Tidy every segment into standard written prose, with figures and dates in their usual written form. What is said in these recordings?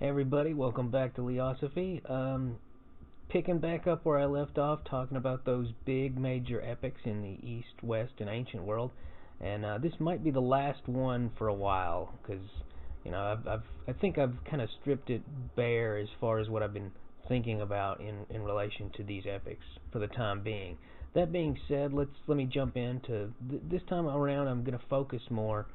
Hey everybody, welcome back to Leosophy. Picking back up where I left off, talking about those big major epics in the East, West, and ancient world, and this might be the last one for a while, because I think I've kind of stripped it bare as far as what I've been thinking about in relation to these epics for the time being. That being said, let me jump into this time around. I'm going to focus more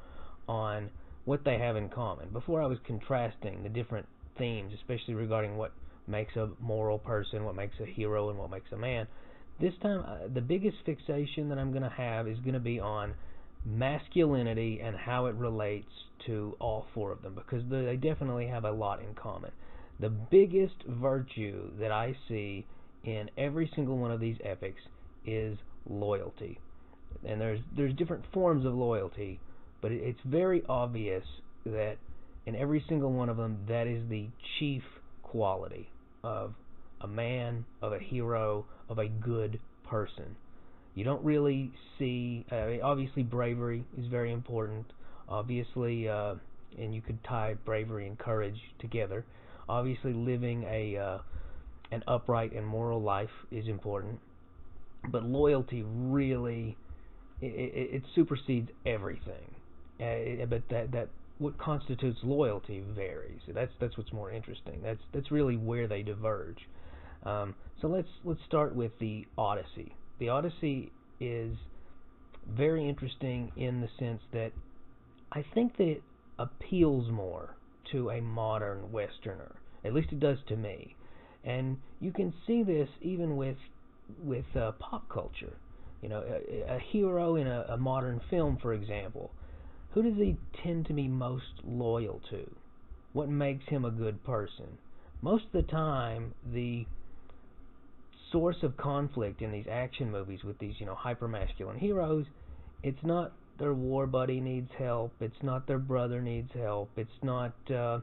on what they have in common. Before I was contrasting the different themes, especially regarding what makes a moral person, what makes a hero, and what makes a man. This time, the biggest fixation that I'm going to have is going to be on masculinity and how it relates to all four of them, because they definitely have a lot in common. The biggest virtue that I see in every single one of these epics is loyalty. And there's different forms of loyalty, but it's very obvious that in every single one of them, that is the chief quality of a man, of a hero, of a good person. You don't really see, obviously bravery is very important, obviously, and you could tie bravery and courage together. Obviously living an upright and moral life is important, but loyalty really, it supersedes everything. But that what constitutes loyalty varies. That's what's more interesting. That's really where they diverge. So let's start with the Odyssey. The Odyssey is very interesting in the sense that I think that it appeals more to a modern Westerner. At least it does to me. And you can see this even with pop culture. A hero in a modern film, for example. Who does he tend to be most loyal to? What makes him a good person? Most of the time, the source of conflict in these action movies with these, hyper-masculine heroes, it's not their war buddy needs help, it's not their brother needs help, it's not their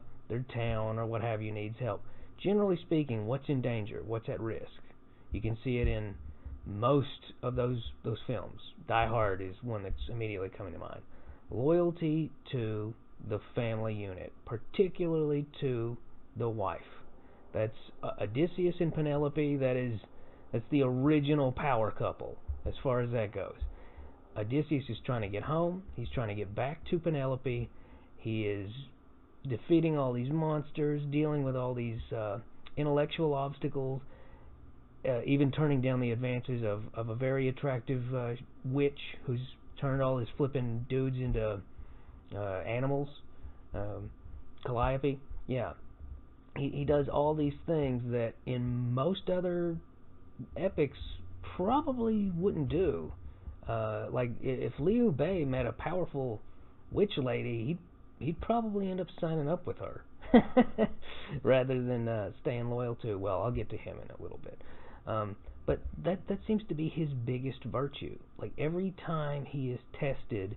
town or what have you needs help. Generally speaking, what's in danger? What's at risk? You can see it in most of those films. Die Hard is one that's immediately coming to mind. Loyalty to the family unit, particularly to the wife. That's Odysseus and Penelope. That's the original power couple as far as that goes. Odysseus is trying to get home. He's trying to get back to Penelope. He is defeating all these monsters, dealing with all these intellectual obstacles, even turning down the advances of a very attractive witch who's turned all his flippin' dudes into animals. Calliope. Yeah. He does all these things that in most other epics probably wouldn't do. Like if Liu Bei met a powerful witch lady, he'd probably end up signing up with her rather than staying loyal to. Well, I'll get to him in a little bit. But that seems to be his biggest virtue. Like every time he is tested,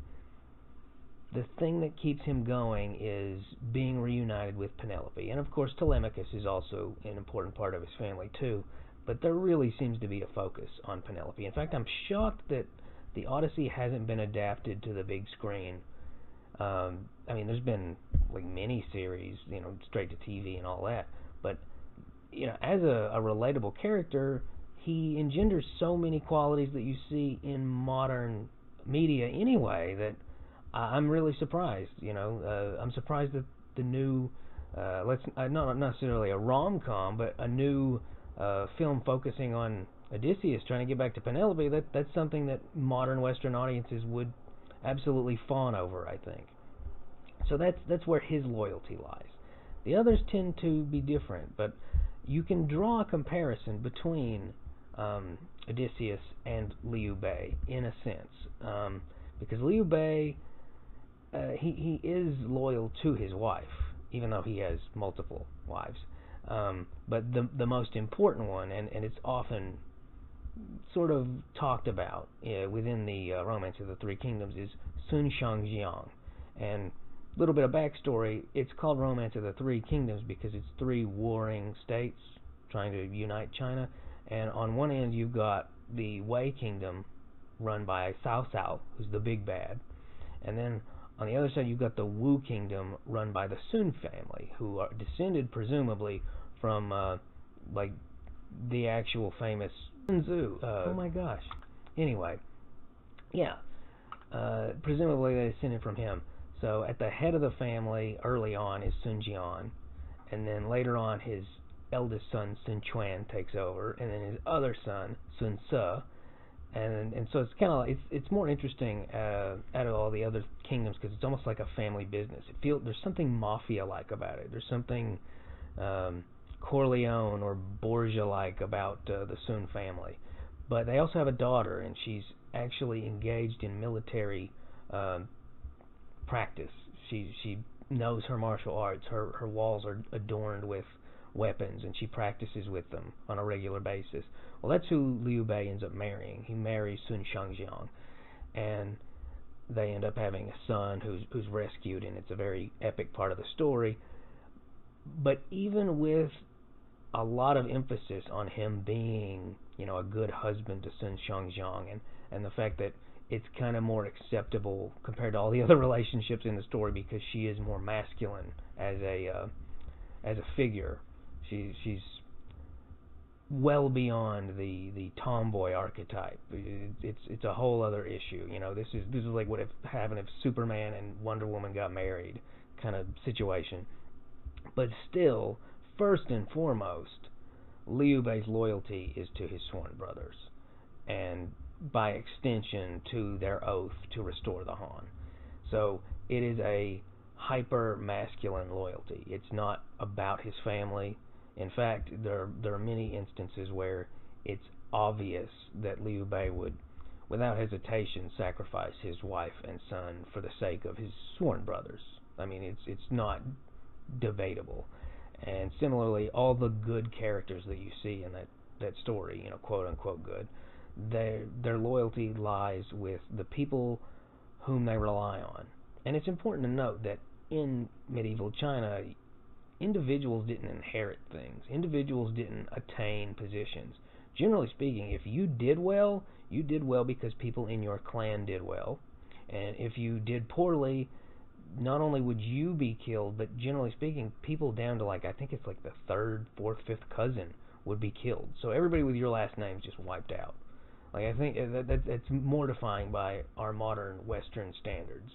the thing that keeps him going is being reunited with Penelope. And of course Telemachus is also an important part of his family too. But there really seems to be a focus on Penelope. In fact, I'm shocked that the Odyssey hasn't been adapted to the big screen. There's been like mini-series, straight to TV and all that. But, as a relatable character, he engenders so many qualities that you see in modern media anyway that I'm really surprised. I'm surprised that the new, not necessarily a rom-com, but a new film focusing on Odysseus trying to get back to Penelope. That's something that modern Western audiences would absolutely fawn over, I think. So that's where his loyalty lies. The others tend to be different, but you can draw a comparison between Odysseus and Liu Bei in a sense, because Liu Bei he is loyal to his wife, even though he has multiple wives. But the most important one, and it's often sort of talked about within the Romance of the Three Kingdoms, is Sun Shangjiang. And a little bit of backstory, it's called Romance of the Three Kingdoms because it's three warring states trying to unite China. And on one end you've got the Wei Kingdom run by Cao Cao, who's the big bad. And then On the other side, you've got the Wu kingdom run by the Sun family, who are descended presumably from like the actual famous Sun Tzu. Oh my gosh. Anyway, yeah, presumably they descended from him. So at the head of the family early on is Sun Jian, and then later on his eldest son Sun Quan takes over, and then his other son Sun Ce, and so it's kind of it's more interesting out of all the other kingdoms because it's almost like a family business. There's something mafia-like about it. There's something Corleone or Borgia-like about the Sun family. But they also have a daughter, and she's actually engaged in military practice. She knows her martial arts. Her walls are adorned with weapons, and she practices with them on a regular basis. Well, that's who Liu Bei ends up marrying. He marries Sun Shangjiang, and they end up having a son who's rescued, and it's a very epic part of the story. But even with a lot of emphasis on him being, a good husband to Sun Shangjiang, and the fact that it's kind of more acceptable compared to all the other relationships in the story because she is more masculine as a figure. She's well beyond the tomboy archetype. It's a whole other issue. This is like what happened if Superman and Wonder Woman got married kind of situation. But still, first and foremost, Liu Bei's loyalty is to his sworn brothers, and by extension to their oath to restore the Han. So it is a hyper-masculine loyalty. It's not about his family. In fact, there are many instances where it's obvious that Liu Bei would, without hesitation, sacrifice his wife and son for the sake of his sworn brothers. I mean, it's not debatable. And similarly, all the good characters that you see in that story, quote unquote good, their loyalty lies with the people whom they rely on. And it's important to note that in medieval China, individuals didn't inherit things. Individuals didn't attain positions. Generally speaking, if you did well because people in your clan did well. And if you did poorly, not only would you be killed, but generally speaking, people down to I think it's the third, fourth, fifth cousin would be killed. So everybody with your last name is just wiped out. I think that's mortifying by our modern Western standards.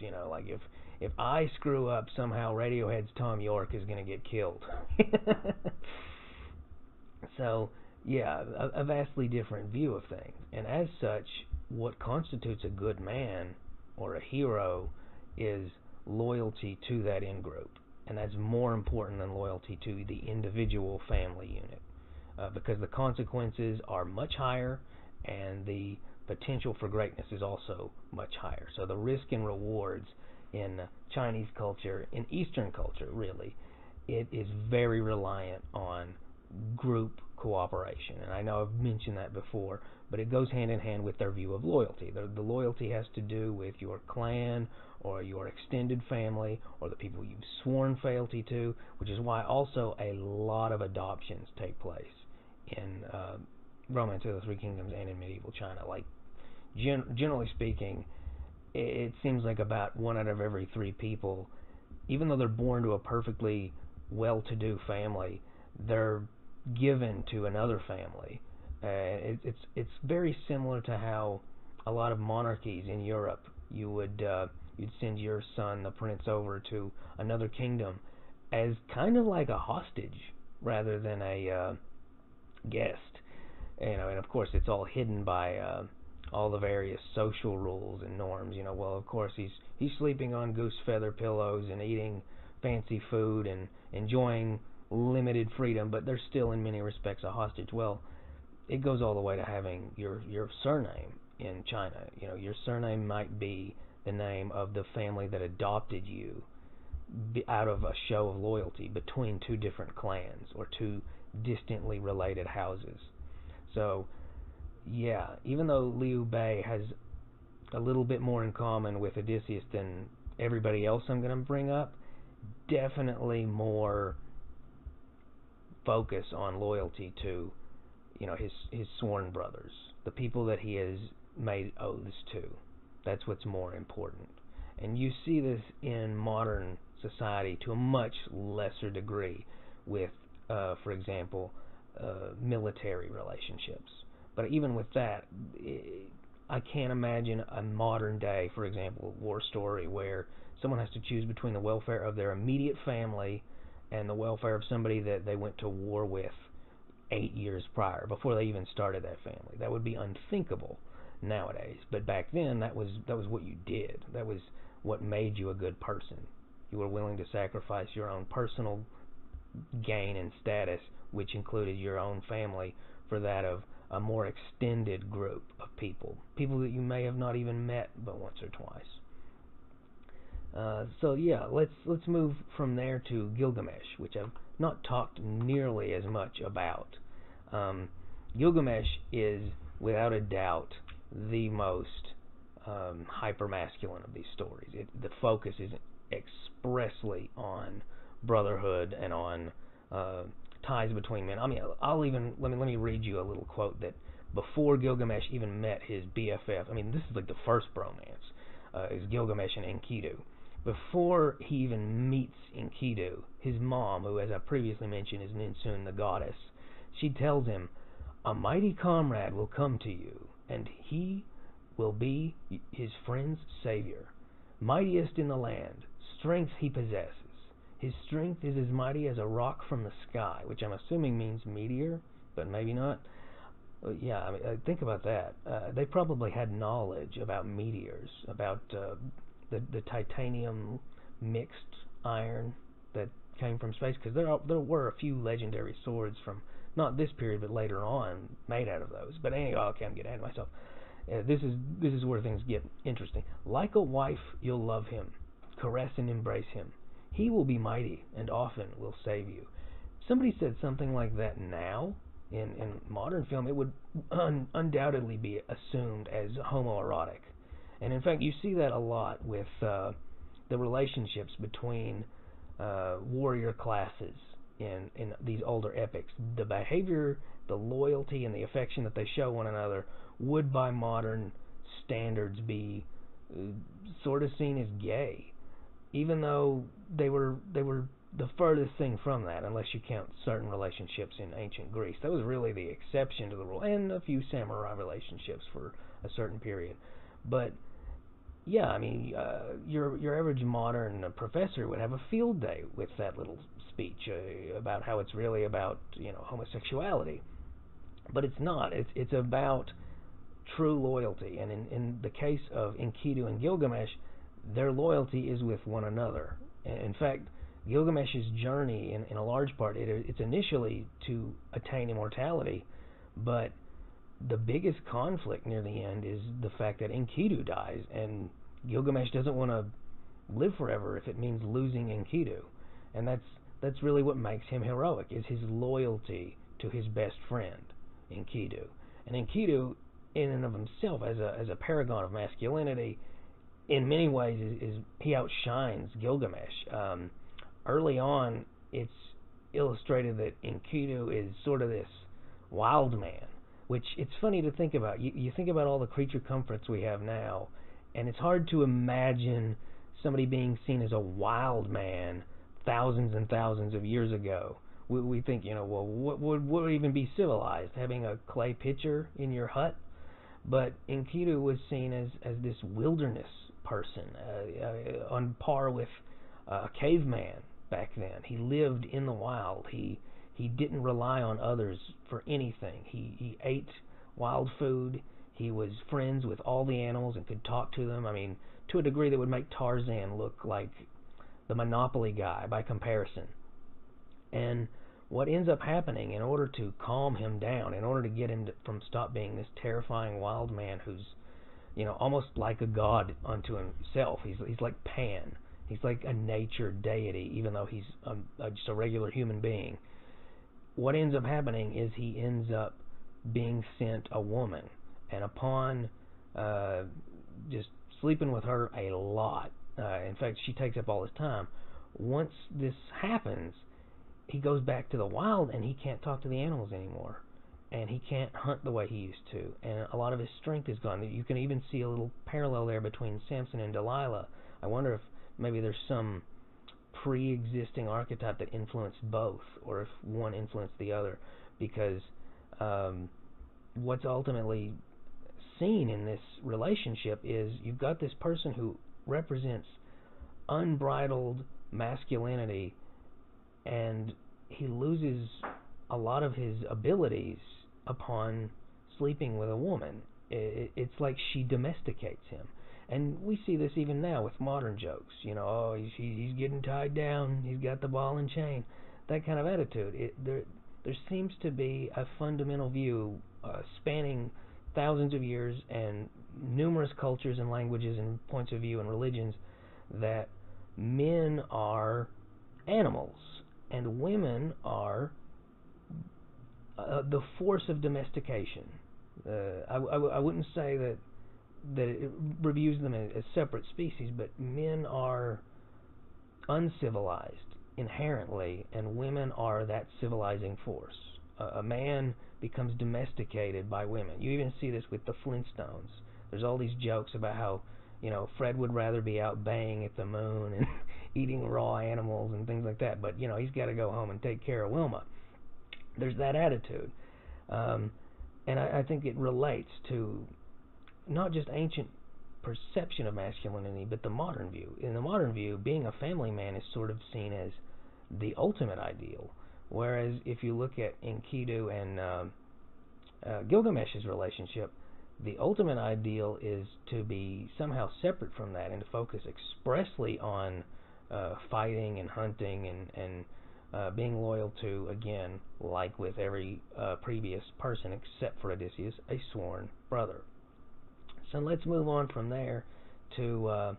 If I screw up, somehow Radiohead's Tom York is going to get killed. So, yeah, a vastly different view of things. And as such, what constitutes a good man or a hero is loyalty to that in-group. And that's more important than loyalty to the individual family unit. Because the consequences are much higher, and the potential for greatness is also much higher. So the risk and rewards in Chinese culture, in Eastern culture really, it is very reliant on group cooperation. And I know I've mentioned that before, but it goes hand in hand with their view of loyalty. The loyalty has to do with your clan or your extended family or the people you've sworn fealty to, which is why also a lot of adoptions take place in Romance of the Three Kingdoms and in medieval China. Generally speaking, it seems like about 1 out of every 3 people, even though they're born to a perfectly well-to-do family, they're given to another family. It's very similar to how a lot of monarchies in Europe, you'd send your son, the prince, over to another kingdom as kind of like a hostage rather than a guest. And of course it's all hidden by all the various social rules and norms. Well, of course he's sleeping on goose feather pillows and eating fancy food and enjoying limited freedom, but they're still in many respects a hostage. Well, it goes all the way to having your surname in China. Your surname might be the name of the family that adopted you out of a show of loyalty between 2 different clans or 2 distantly related houses. So, yeah, even though Liu Bei has a little bit more in common with Odysseus than everybody else I'm going to bring up, definitely more focus on loyalty to, his sworn brothers, the people that he has made oaths to. That's what's more important. And you see this in modern society to a much lesser degree with, for example, military relationships. But even with that, I can't imagine a modern day, for example, war story where someone has to choose between the welfare of their immediate family and the welfare of somebody that they went to war with 8 years prior, before they even started that family. That would be unthinkable nowadays. But back then, that was what you did. That was what made you a good person. You were willing to sacrifice your own personal gain and status, which included your own family, for that of a more extended group of people that you may have not even met but once or twice. So yeah, let's move from there to Gilgamesh, which I've not talked nearly as much about. Gilgamesh is without a doubt the most hyper-masculine of these stories. The focus is expressly on brotherhood and on ties between men. I mean, let me read you a little quote that before Gilgamesh even met his BFF. I mean, this is like the first bromance. Is Gilgamesh and Enkidu. Before he even meets Enkidu, his mom, who, as I previously mentioned, is Ninsun, the goddess, she tells him, "A mighty comrade will come to you, and he will be his friend's savior. Mightiest in the land, strength he possesses. His strength is as mighty as a rock from the sky," which I'm assuming means meteor, but maybe not. Yeah, I mean, think about that. They probably had knowledge about meteors, about the titanium mixed iron that came from space, because there were a few legendary swords from not this period but later on made out of those. But anyway, okay, I'm getting ahead of myself. This is where things get interesting. Like a wife, you'll love him, caress and embrace him. He will be mighty and often will save you. If somebody said something like that now in modern film, it would undoubtedly be assumed as homoerotic. And in fact, you see that a lot with the relationships between warrior classes in these older epics. The behavior, the loyalty, and the affection that they show one another would, by modern standards, be sort of seen as gay, even though they were the furthest thing from that, unless you count certain relationships in ancient Greece. That was really the exception to the rule, and a few samurai relationships for a certain period. But yeah, I mean, your average modern professor would have a field day with that little speech about how it's really about, homosexuality. But it's not. It's about true loyalty. And in the case of Enkidu and Gilgamesh, their loyalty is with one another. In fact, Gilgamesh's journey, in a large part, it's initially to attain immortality, but the biggest conflict near the end is the fact that Enkidu dies, and Gilgamesh doesn't want to live forever if it means losing Enkidu. And that's really what makes him heroic, is his loyalty to his best friend, Enkidu. And Enkidu, in and of himself, as a paragon of masculinity, in many ways he outshines Gilgamesh. Early on, it's illustrated that Enkidu is sort of this wild man, which it's funny to think about. You think about all the creature comforts we have now, and it's hard to imagine somebody being seen as a wild man thousands and thousands of years ago. We think, well, what would even be civilized? Having a clay pitcher in your hut? But Enkidu was seen as this wilderness person, on par with a caveman back then. He lived in the wild. He didn't rely on others for anything. He ate wild food. He was friends with all the animals and could talk to them. I mean, to a degree that would make Tarzan look like the Monopoly guy by comparison. And what ends up happening, in order to calm him down, in order to get him from stop being this terrifying wild man who's, almost like a god unto himself. He's like Pan. He's like a nature deity, even though he's just a regular human being. What ends up happening is he ends up being sent a woman, and upon just sleeping with her a lot, in fact, she takes up all his time. Once this happens, he goes back to the wild, and he can't talk to the animals anymore. and he can't hunt the way he used to, and a lot of his strength is gone. You can even see a little parallel there between Samson and Delilah. I wonder if maybe there's some pre-existing archetype that influenced both, or if one influenced the other, because what's ultimately seen in this relationship is you've got this person who represents unbridled masculinity, and he loses a lot of his abilities upon sleeping with a woman. It's like she domesticates him. And we see this even now with modern jokes. You know, oh, he's getting tied down, he's got the ball and chain. That kind of attitude. There seems to be a fundamental view spanning thousands of years and numerous cultures and languages and points of view and religions that men are animals and women are the force of domestication. I wouldn't say that it reviews them as separate species, but men are uncivilized inherently, and women are that civilizing force. A man becomes domesticated by women. You even see this with the Flintstones. There's all these jokes about how, you know, Fred would rather be out baying at the moon and eating raw animals and things like that, but, you know, he's got to go home and take care of Wilma. There's that attitude. And I think it relates to not just ancient perception of masculinity, but the modern view. In the modern view, being a family man is sort of seen as the ultimate ideal, whereas if you look at Enkidu and Gilgamesh's relationship, the ultimate ideal is to be somehow separate from that and to focus expressly on fighting and hunting and being loyal to, again, like with every previous person except for Odysseus, a sworn brother. So let's move on from there to,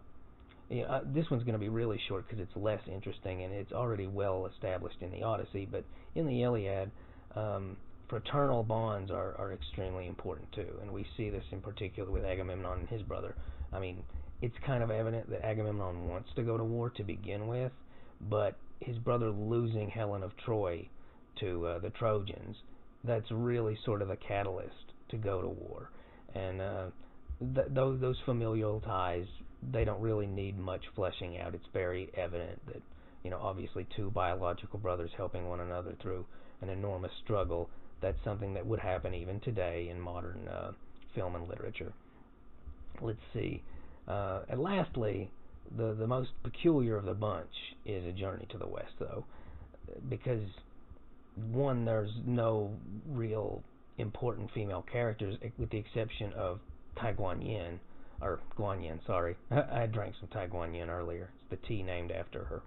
this one's going to be really short because it's less interesting and it's already well established in the Odyssey, but in the Iliad, fraternal bonds are extremely important too, and we see this in particular with Agamemnon and his brother. I mean, it's kind of evident that Agamemnon wants to go to war to begin with, but his brother losing Helen of Troy to the Trojans, that's really sort of the catalyst to go to war. And those familial ties, they don't really need much fleshing out. It's very evident that, you know, obviously two biological brothers helping one another through an enormous struggle, that's something that would happen even today in modern film and literature. Let's see. And lastly, the most peculiar of the bunch is A Journey to the West, though, because, one, there's no real important female characters with the exception of Tai Guan Yin, or Guan Yin, sorry. I drank some Tai Guan Yin earlier. It's the tea named after her.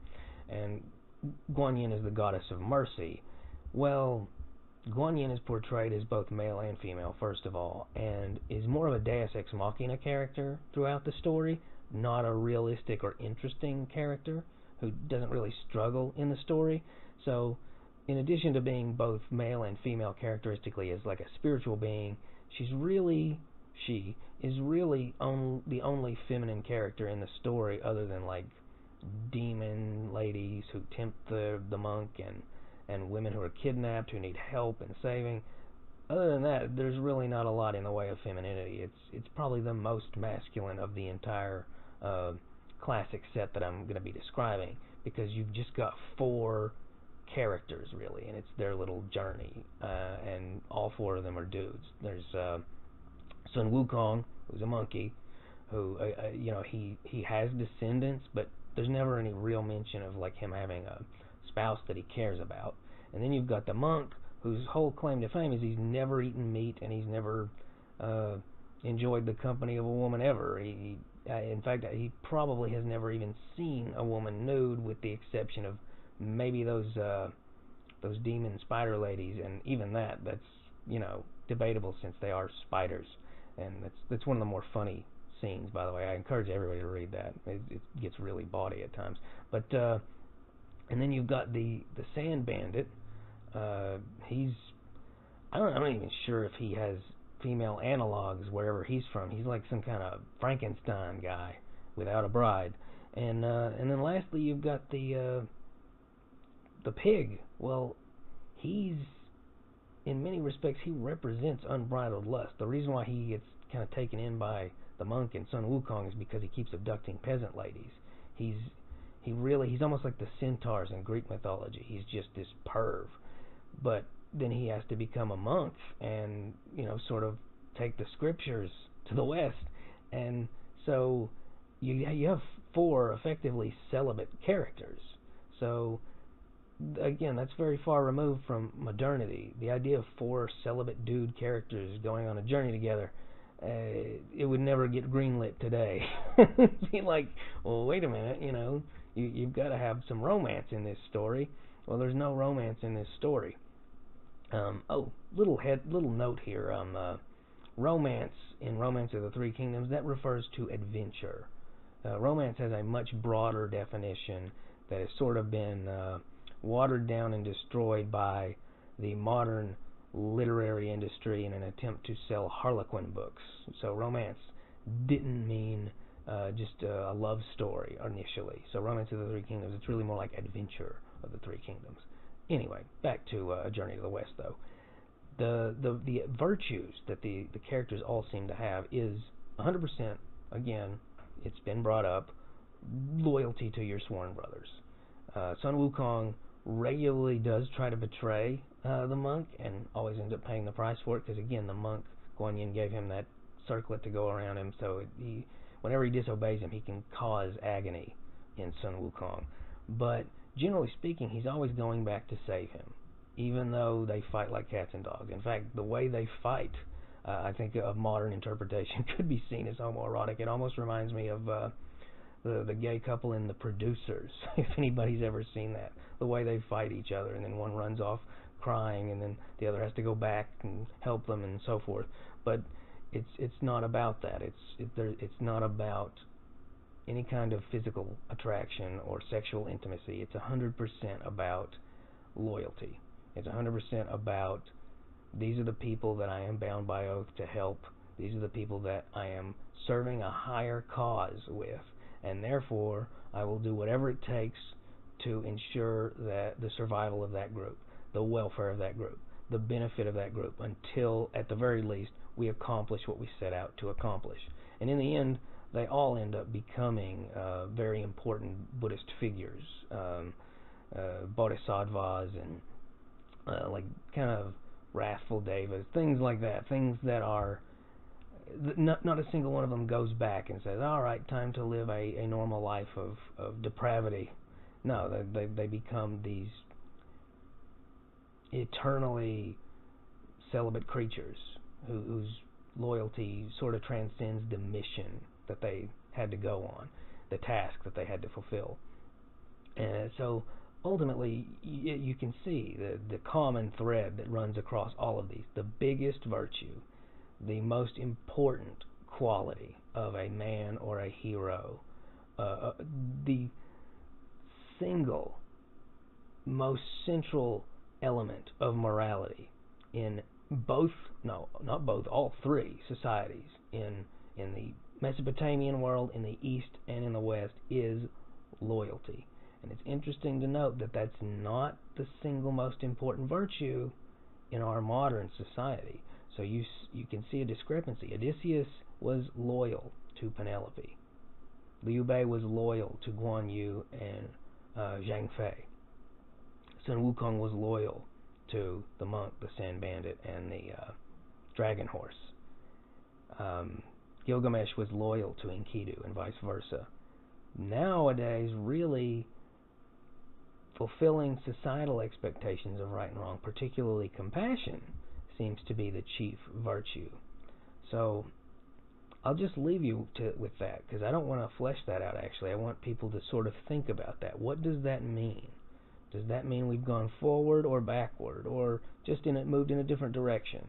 And Guan Yin is the goddess of mercy. Well, Guan Yin is portrayed as both male and female, first of all, and is more of a Deus Ex Machina character throughout the story, not a realistic or interesting character who doesn't really struggle in the story. So, in addition to being both male and female characteristically as like a spiritual being, she is really the only feminine character in the story, other than like demon ladies who tempt the monk and women who are kidnapped who need help and saving. Other than that, there's really not a lot in the way of femininity. It's probably the most masculine of the entire classic set that I'm going to be describing, because you've just got four characters really, and it's their little journey, and all four of them are dudes. There's Sun Wukong, who's a monkey, who he has descendants, but there's never any real mention of like him having a spouse that he cares about. And then you've got the monk, whose whole claim to fame is he's never eaten meat and he's never enjoyed the company of a woman ever. In fact, he probably has never even seen a woman nude, with the exception of maybe those demon spider ladies, and even that's debatable since they are spiders. And that's one of the more funny scenes, by the way. I encourage everybody to read that. It gets really bawdy at times. But and then you've got the Sand Bandit. I'm not even sure if he has female analogs wherever he's from. He's like some kind of Frankenstein guy without a bride. And then lastly, you've got the pig. Well, he's in many respects, he represents unbridled lust. The reason why he gets kind of taken in by the monk in Sun Wukong is because he keeps abducting peasant ladies. He's almost like the centaurs in Greek mythology. He's just this perv. But then he has to become a monk and, sort of take the scriptures to the West. And so you have 4 effectively celibate characters. So again, that's very far removed from modernity. The idea of 4 celibate dude characters going on a journey together, it would never get greenlit today. It'd be like, well, wait a minute, you've got to have some romance in this story. Well, there's no romance in this story. Little note here on romance in Romance of the Three Kingdoms. That refers to adventure. Romance has a much broader definition that has sort of been watered down and destroyed by the modern literary industry in an attempt to sell Harlequin books. So romance didn't mean just a love story initially. So Romance of the Three Kingdoms, it's really more like Adventure of the Three Kingdoms. Anyway, back to A Journey to the West, though. The virtues that the characters all seem to have is 100%, again, it's been brought up, loyalty to your sworn brothers. Sun Wukong regularly does try to betray the monk and always ends up paying the price for it because, again, the monk, Guan Yin, gave him that circlet to go around him, so whenever he disobeys him, he can cause agony in Sun Wukong. But generally speaking, he's always going back to save him, even though they fight like cats and dogs. In fact, the way they fight, I think a modern interpretation could be seen as homoerotic. It almost reminds me of the gay couple in The Producers, if anybody's ever seen that. The way they fight each other, and then one runs off crying, and then the other has to go back and help them, and so forth. But it's not about that. It's not about any kind of physical attraction or sexual intimacy. It's 100% about loyalty. It's 100% about, these are the people that I am bound by oath to help. These are the people that I am serving a higher cause with, and therefore I will do whatever it takes to ensure that the survival of that group, the welfare of that group, the benefit of that group, until, at the very least, we accomplish what we set out to accomplish. And in the end, they all end up becoming very important Buddhist figures, bodhisattvas and like kind of wrathful devas, things like that, things that are, not a single one of them goes back and says, all right, time to live a normal life of depravity. No, they become these eternally celibate creatures whose loyalty sort of transcends the mission that they had to go on, the task that they had to fulfill. And so ultimately you can see the common thread that runs across all of these. The biggest virtue, the most important quality of a man or a hero, the single most central element of morality in all 3 societies, in the Mesopotamian world, in the East, and in the West, is loyalty. And it's interesting to note that that's not the single most important virtue in our modern society. So you can see a discrepancy. Odysseus was loyal to Penelope. Liu Bei was loyal to Guan Yu and Zhang Fei. Sun Wukong was loyal to the monk, the sand bandit, and the dragon horse. Gilgamesh was loyal to Enkidu, and vice versa. Nowadays, really fulfilling societal expectations of right and wrong, particularly compassion, seems to be the chief virtue. So I'll just leave you with that, because I don't want to flesh that out, actually. I want people to sort of think about that. What does that mean? Does that mean we've gone forward or backward, or just moved in a different direction?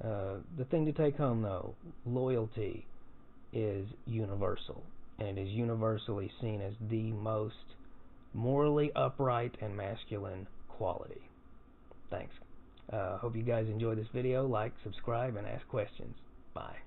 The thing to take home, though, loyalty is universal, and it is universally seen as the most morally upright and masculine quality. Thanks. Hope you guys enjoyed this video. Like, subscribe, and ask questions. Bye.